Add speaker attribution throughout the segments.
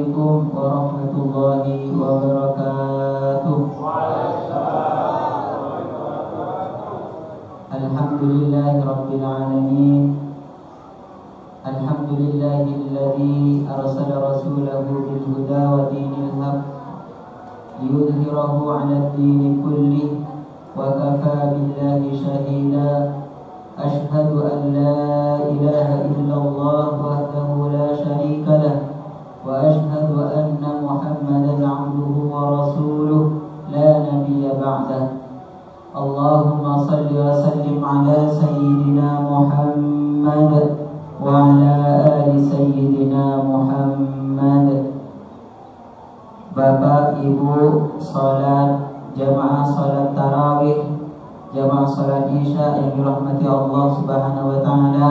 Speaker 1: Assalamualaikum warahmatullahi wabarakatuh. Alhamdulillahi rabbil alamin. Alhamdulillahilladzi arsala rasulahu bil huda wa dinil haq liyudhhirahu 'alad dini kullih wa kafaa billahi shahida. Ashhadu an la ilaha illallah wahdahu la syarika lah wa ashhadu anna Muhammadan 'abduhu wa rasuluh la nabiyya ba'dah. Allahumma salli wa sallim ala sayyidina Muhammad wa ala ali sayyidina Muhammad. Bapak Ibu, salat jamaah salat tarawih, jamaah salat isya yang dirahmati Allah Subhanahu wa taala.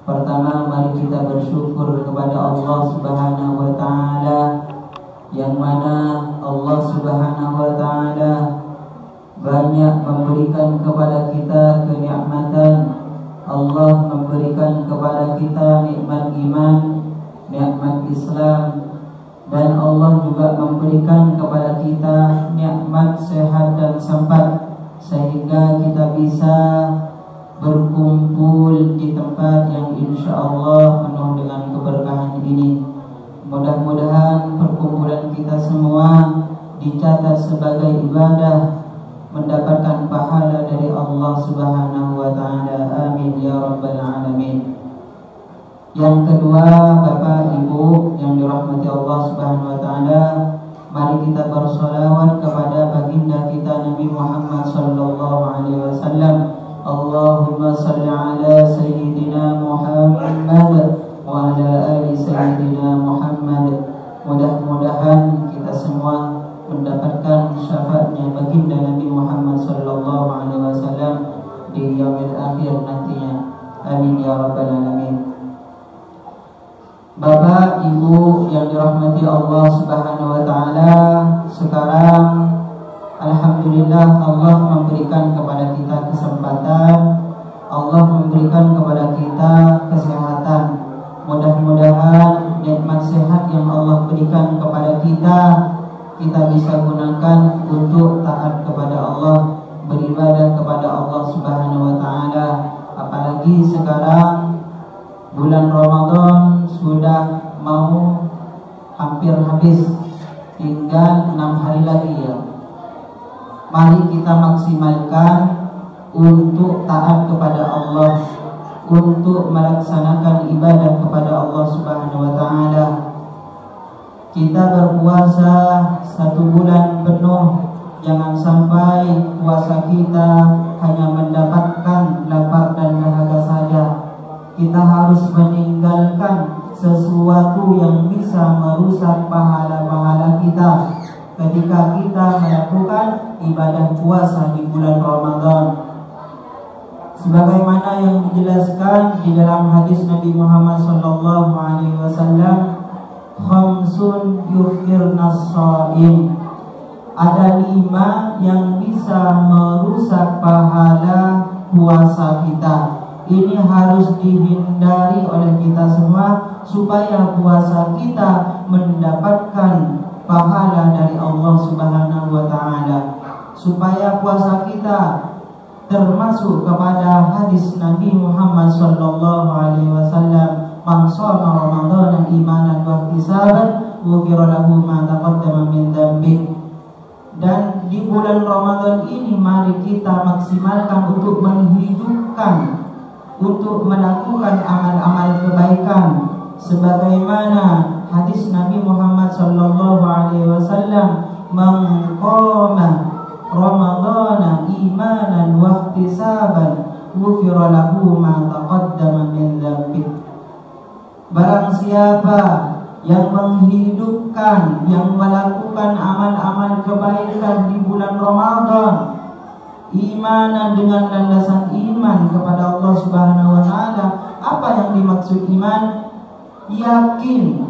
Speaker 1: Pertama, mari kita bersyukur kepada Allah Subhanahu wa taala, yang mana Allah Subhanahu wa taala banyak memberikan kepada kita kenikmatan. Allah memberikan kepada kita nikmat iman, nikmat Islam, dan Allah juga memberikan kepada kita nikmat sehat dan sempat, sehingga kita bisa berkumpul di tempat yang insya Allah penuh dengan keberkahan ini. Mudah-mudahan perkumpulan kita semua dicatat sebagai ibadah, mendapatkan pahala dari Allah Subhanahu wa taala. Amin ya rabbal alamin. Yang kedua, Bapak Ibu yang dirahmati Allah Subhanahu wa taala, mari kita bersolawat kepada baginda kita Nabi Muhammad sallallahu alaihi wasallam. Allahumma salli ala sayyidina Muhammad wa ala ali sayyidina Muhammad. Mudah-mudahan kita semua mendapatkan syafaatnya baginda Nabi Muhammad sallallahu alaihi wasallam di yaumil akhir nantinya. Amin ya rabbal alamin. Bapak Ibu yang dirahmati Allah Subhanahu wa taala, sekarang alhamdulillah Allah memberikan kepada kita kesempatan, Allah memberikan kepada kita kesehatan. Mudah-mudahan nikmat sehat yang Allah berikan kepada kita bisa gunakan untuk taat kepada Allah, beribadah kepada Allah Subhanahu wa taala. Apalagi sekarang bulan Ramadan sudah mau hampir habis, tinggal 6 hari lagi ya. Mari kita maksimalkan untuk taat kepada Allah, untuk melaksanakan ibadah kepada Allah Subhanahu wa taala. Kita berpuasa 1 bulan penuh, jangan sampai puasa kita hanya mendapatkan lapar dan dahaga saja. Kita harus meninggalkan sesuatu yang bisa merusak pahala-pahala kita ketika kita melakukan ibadah puasa di bulan Ramadan. Sebagaimana yang dijelaskan di dalam hadis Nabi Muhammad sallallahu alaihi wasallam, khamsun yufirnas shaim. Ada 5 yang bisa merusak pahala puasa kita. Ini harus dihindari oleh kita semua supaya puasa kita mendapatkan pahala dari Allah Subhanahu wa taala, supaya puasa kita termasuk kepada hadis Nabi Muhammad sallallahu alaihi wasallam, man shoma ramadhana imanan wa ihtisaban ghufira lahu ma taqaddama min dhanbi. Dan di bulan Ramadan ini mari kita maksimalkan untuk menghidupkan, untuk melakukan amal-amal kebaikan, sebagaimana hadis Nabi Muhammad sallallahu alaihi wasallam, man qama ramadhana imanan wa ihtisaban ghufira lahu ma taqaddama min dhanbi. Barang siapa yang menghidupkan, yang melakukan amal-amal kebaikan di bulan Ramadan, imanan dengan landasan iman kepada Allah Subhanahu wa taala. Apa yang dimaksud iman? Yakin,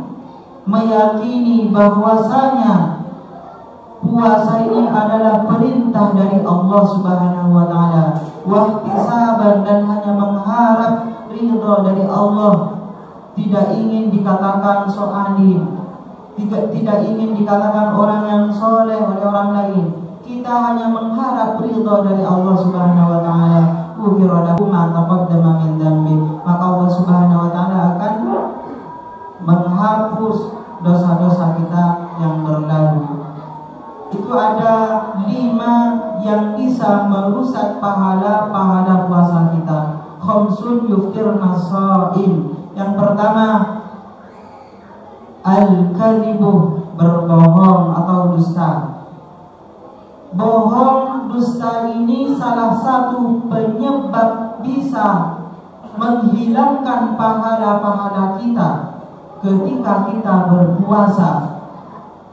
Speaker 1: meyakini bahwasanya puasa ini adalah perintah dari Allah Subhanahu wa taala, wahtisaban, dan hanya mengharap ridha dari Allah, tidak ingin dikatakan so'alim, tidak ingin dikatakan orang yang soleh oleh orang lain. Kita hanya mengharap ridha dari Allah Subhanahu wa taala. Ghufira lahu ma taqaddama min dzambi. Maka Allah Subhanahu wa taala akan menghapus dosa-dosa kita yang berlalu. Itu ada 5 yang bisa merusak pahala puasa kita. Khamsun yuftirna shaim. Yang pertama, al-kadhibu, berbohong atau dusta. Bohong, dusta ini salah satu penyebab bisa menghilangkan pahala-pahala kita ketika kita berpuasa.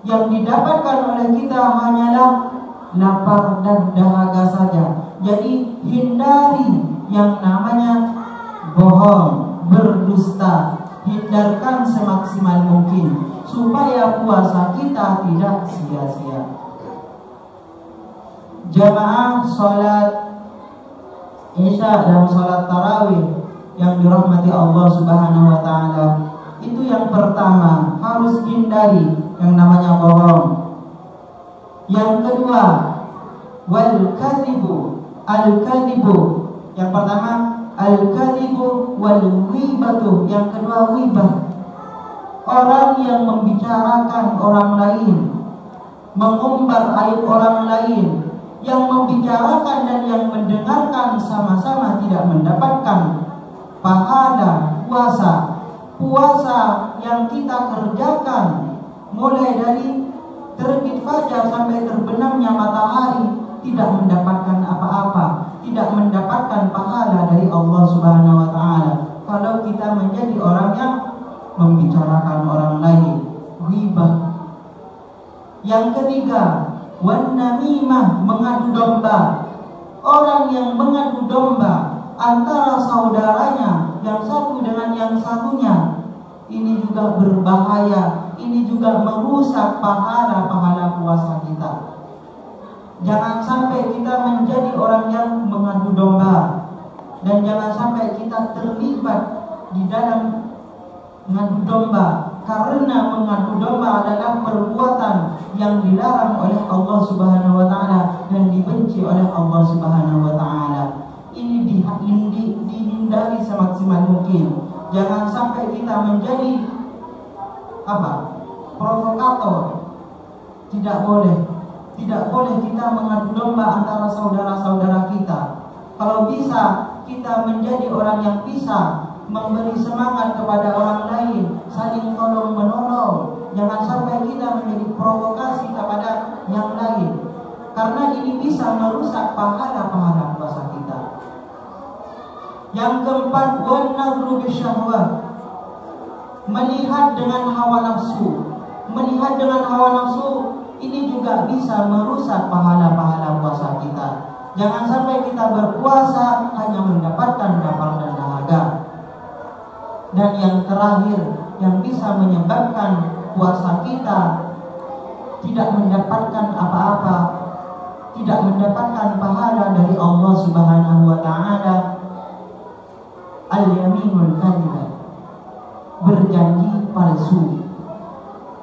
Speaker 1: Yang didapatkan oleh kita hanyalah lapar dan dahaga saja. Jadi hindari yang namanya bohong, berdusta. Hindarkan semaksimal mungkin supaya puasa kita tidak sia-sia. Jamaah sholat Isya dan sholat tarawih yang dirahmati Allah Subhanahu wa taala, itu yang pertama harus hindari yang namanya bohong. Yang kedua, wal kadhibu, al-kadhibu. Yang pertama al-kadhibu wal ghibatu, yang kedua ghibah. Orang yang membicarakan orang lain, mengumbar aib orang lain, yang membicarakan dan yang mendengarkan sama-sama tidak mendapatkan pahala puasa. Puasa yang kita kerjakan mulai dari terbit fajar sampai terbenamnya matahari tidak mendapatkan apa-apa, tidak mendapatkan pahala dari Allah Subhanahu wa taala kalau kita menjadi orang yang membicarakan orang lain, ghibah. Yang ketiga, wan namimah, mengadu domba. Orang yang mengadu domba antara saudaranya yang satu dengan yang satunya, ini juga berbahaya. Ini juga merusak pahala-pahala puasa kita. Jangan sampai kita menjadi orang yang mengadu domba, dan jangan sampai kita terlibat di dalam mengadu domba, karena mengadu domba adalah perbuatan yang dilarang oleh Allah Subhanahu wa taala dan dibenci oleh Allah Subhanahu wa taala. Ini dihindari semaksimal mungkin. Jangan sampai kita menjadi provokator. Tidak boleh kita mengadu domba antara saudara-saudara kita. Kalau bisa kita menjadi orang yang bisa memberi semangat kepada orang lain, saling tolong menolong. Jangan sampai kita menjadi provokasi kepada yang lain, karena ini bisa merusak pahala-pahala puasa kita. Yang keempat, wan nadhru bisyahwat, melihat dengan hawa nafsu. Melihat dengan hawa nafsu ini juga bisa merusak pahala-pahala puasa kita. Jangan sampai kita berpuasa hanya mendapatkan lapar dan dahaga. Dan yang terakhir, yang bisa menyebabkan puasa kita tidak mendapatkan apa-apa, tidak mendapatkan pahala dari Allah Subhanahu wa taala, al-yaminul kadzibah, berjanji palsu.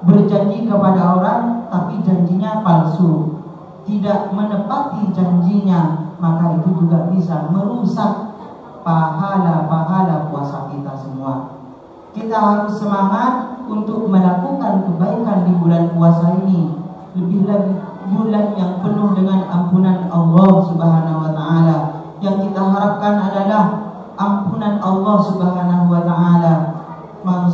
Speaker 1: Berjanji kepada orang tapi janjinya palsu, tidak menepati janjinya, maka itu juga bisa merusak pahala-pahala puasa kita semua. Kita harus semangat untuk melakukan kebaikan di bulan puasa ini, lebih lagi bulan yang penuh dengan ampunan Allah Subhanahu wa taala. Yang kita harapkan adalah ampunan Allah Subhanahu wa taala. Man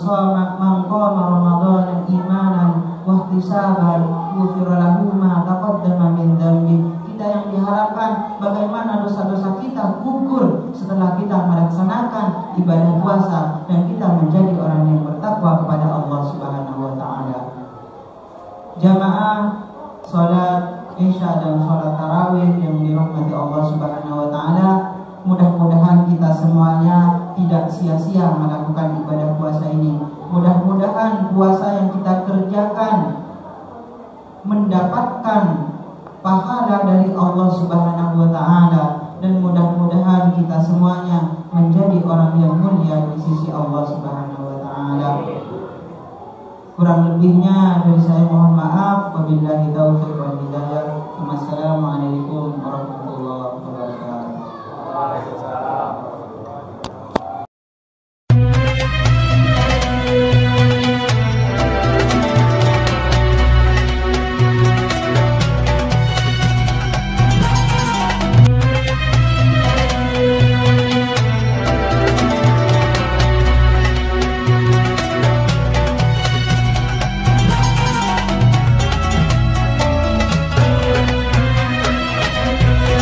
Speaker 1: qama Ramadan imanan wa ihtisaban ghufira lahu ma taqaddama min dzambi. Kita yang diharapkan bagaimana dosa-dosa kita gugur setelah kita melaksanakan ibadah puasa dan kita menjadi orang yang bertakwa kepada Allah Subhanahu wa taala. Jamaah salat Isya dan salat tarawih yang dirahmati Allah Subhanahu wa taala, mudah-mudahan kita semuanya tidak sia-sia melakukan ibadah puasa ini. Mudah-mudahan puasa yang kita kerjakan mendapatkan pahala dari Allah Subhanahu wa taala, dan mudah-mudahan kita semuanya menjadi orang yang mulia di sisi Allah Subhanahu wa taala. Kurang lebihnya dari saya mohon maaf. Wabillahi taufiq wal hidayah. Wassalamualaikum warahmatullahi wabarakatuh.